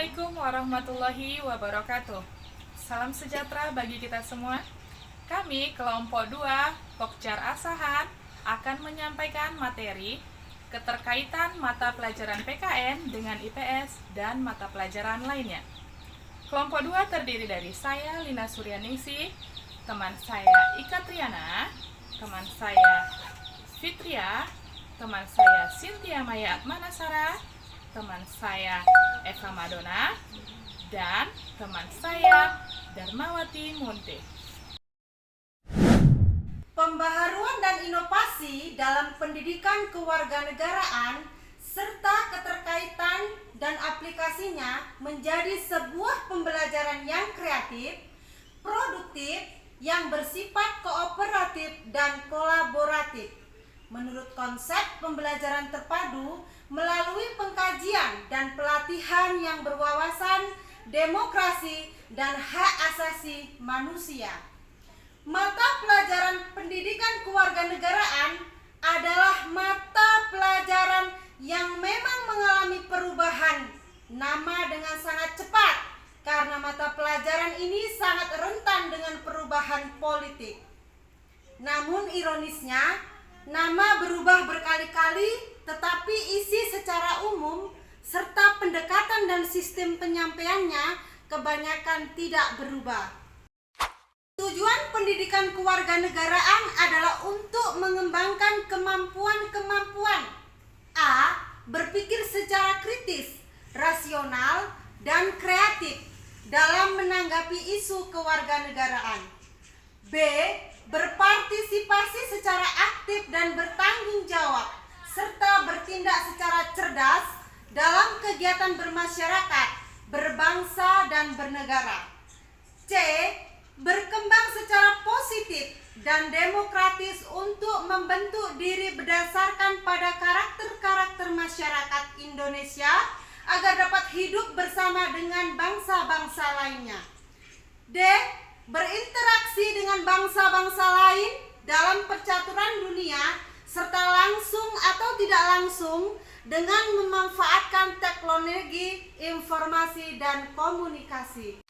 Assalamualaikum warahmatullahi wabarakatuh. Salam sejahtera bagi kita semua. Kami kelompok 2 Pokjar Asahan akan menyampaikan materi keterkaitan mata pelajaran PKN dengan IPS dan mata pelajaran lainnya. Kelompok 2 terdiri dari saya Lina Suryaningsih, teman saya Ika Triana, teman saya Fitria, teman saya Cynthia Maya Atmanasara, teman saya Eva Madona, dan teman saya Darmawati Munte. Pembaharuan dan inovasi dalam pendidikan kewarganegaraan serta keterkaitan dan aplikasinya menjadi sebuah pembelajaran yang kreatif, produktif, yang bersifat kooperatif dan kolaboratif. Menurut konsep pembelajaran terpadu melalui pengkajian dan pelatihan yang berwawasan demokrasi dan hak asasi manusia. Mata pelajaran pendidikan kewarganegaraan adalah mata pelajaran yang memang mengalami perubahan nama dengan sangat cepat karena mata pelajaran ini sangat rentan dengan perubahan politik. Namun ironisnya, nama berubah berkali-kali tetapi isi secara umum serta pendekatan dan sistem penyampaiannya kebanyakan tidak berubah. Tujuan pendidikan kewarganegaraan adalah untuk mengembangkan kemampuan-kemampuan A. Berpikir secara kritis, rasional, dan kreatif dalam menanggapi isu kewarganegaraan. B. Berpartisipasi secara aktif dan bertanggung jawab serta bertindak secara cerdas dalam kegiatan bermasyarakat, berbangsa, dan bernegara. C. Berkembang secara positif dan demokratis untuk membentuk diri berdasarkan pada karakter-karakter masyarakat Indonesia agar dapat hidup bersama dengan bangsa-bangsa lainnya. D. Berinteraksi dengan bangsa-bangsa lain dalam percaturan dunia serta langsung atau tidak langsung dengan memanfaatkan teknologi, informasi, dan komunikasi.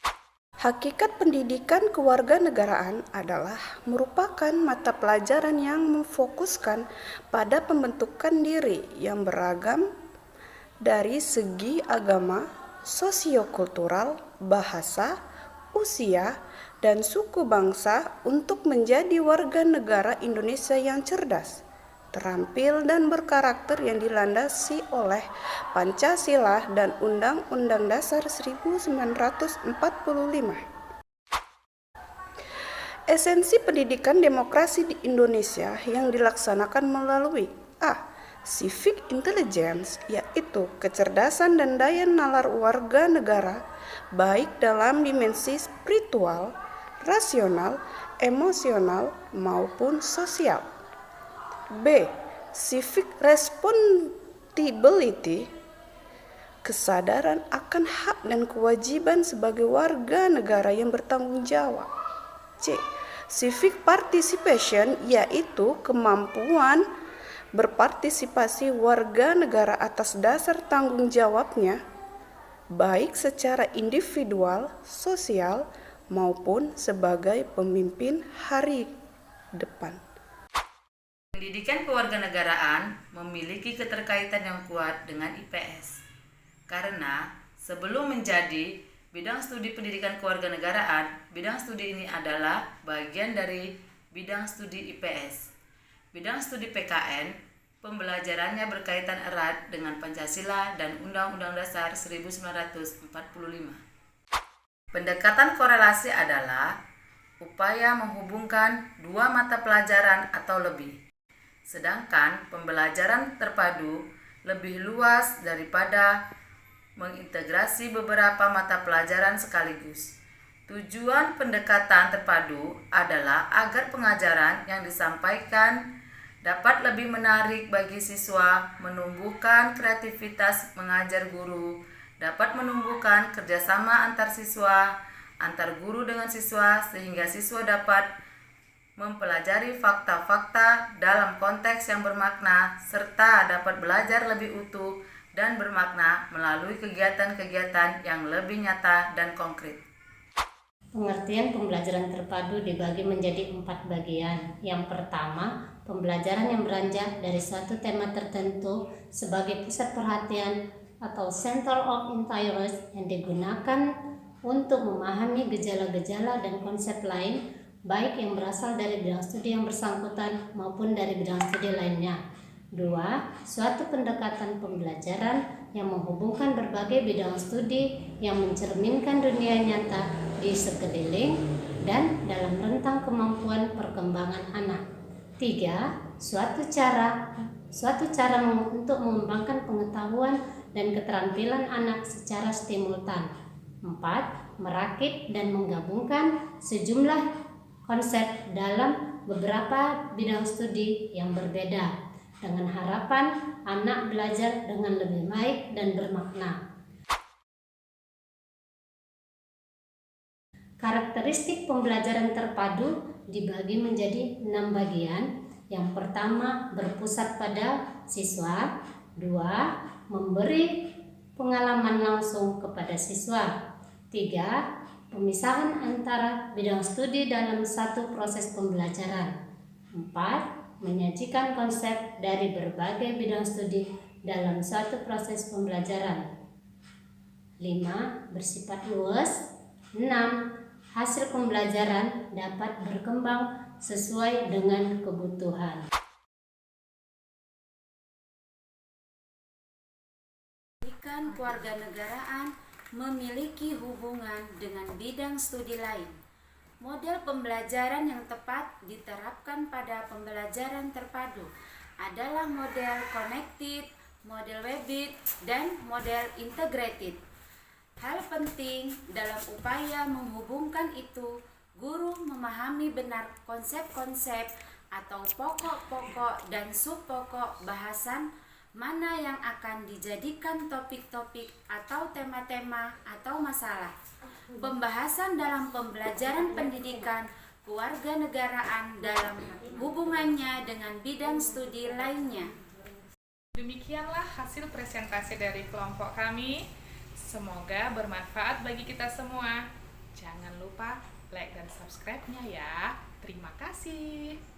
Hakikat pendidikan kewarganegaraan adalah merupakan mata pelajaran yang memfokuskan pada pembentukan diri yang beragam dari segi agama, sosiokultural, bahasa, usia, dan suku bangsa untuk menjadi warga negara Indonesia yang cerdas, terampil, dan berkarakter yang dilandasi oleh Pancasila dan Undang-Undang Dasar 1945. Esensi pendidikan demokrasi di Indonesia yang dilaksanakan melalui A. Civic intelligence, yaitu kecerdasan dan daya nalar warga negara, baik dalam dimensi spiritual, rasional, emosional, maupun sosial. B. Civic responsibility, kesadaran akan hak dan kewajiban sebagai warga negara yang bertanggung jawab. C. Civic participation, yaitu kemampuan berpartisipasi warga negara atas dasar tanggung jawabnya, baik secara individual, sosial, maupun sebagai pemimpin hari depan. Pendidikan kewarganegaraan memiliki keterkaitan yang kuat dengan IPS karena sebelum menjadi bidang studi pendidikan kewarganegaraan, bidang studi ini adalah bagian dari bidang studi IPS. Bidang studi PKN, pembelajarannya berkaitan erat dengan Pancasila dan Undang-Undang Dasar 1945. Pendekatan korelasi adalah upaya menghubungkan dua mata pelajaran atau lebih. Sedangkan pembelajaran terpadu lebih luas daripada mengintegrasi beberapa mata pelajaran sekaligus. Tujuan pendekatan terpadu adalah agar pengajaran yang disampaikan dapat lebih menarik bagi siswa, menumbuhkan kreativitas mengajar guru, dapat menumbuhkan kerjasama antar siswa, antar guru dengan siswa, sehingga siswa dapat mempelajari fakta-fakta dalam konteks yang bermakna serta dapat belajar lebih utuh dan bermakna melalui kegiatan-kegiatan yang lebih nyata dan konkret. Pengertian pembelajaran terpadu dibagi menjadi 4 bagian. Yang pertama, pembelajaran yang beranjak dari suatu tema tertentu sebagai pusat perhatian atau center of interest yang digunakan untuk memahami gejala-gejala dan konsep lain, baik yang berasal dari bidang studi yang bersangkutan maupun dari bidang studi lainnya. 2. Suatu pendekatan pembelajaran yang menghubungkan berbagai bidang studi yang mencerminkan dunia nyata di sekeliling dan dalam rentang kemampuan perkembangan anak. 3. Suatu cara untuk mengembangkan pengetahuan dan keterampilan anak secara simultan. 4. Merakit dan menggabungkan sejumlah konsep dalam beberapa bidang studi yang berbeda dengan harapan anak belajar dengan lebih baik dan bermakna. Karakteristik pembelajaran terpadu dibagi menjadi 6 bagian. Yang pertama, berpusat pada siswa. 2. Memberi pengalaman langsung kepada siswa. 3. Pemisahan antara bidang studi dalam satu proses pembelajaran. 4. Menyajikan konsep dari berbagai bidang studi dalam suatu proses pembelajaran. 5. Bersifat luas. 6. Hasil pembelajaran dapat berkembang sesuai dengan kebutuhan. Pendidikan kewarganegaraan memiliki hubungan dengan bidang studi lain. Model pembelajaran yang tepat diterapkan pada pembelajaran terpadu adalah model connected, model webbed, dan model integrated. Hal penting dalam upaya menghubungkan itu, guru memahami benar konsep-konsep atau pokok-pokok dan subpokok bahasan mana yang akan dijadikan topik-topik atau tema-tema atau masalah. Pembahasan dalam pembelajaran pendidikan kewarganegaraan dalam hubungannya dengan bidang studi lainnya. Demikianlah hasil presentasi dari kelompok kami. Semoga bermanfaat bagi kita semua. Jangan lupa like dan subscribe-nya ya. Terima kasih.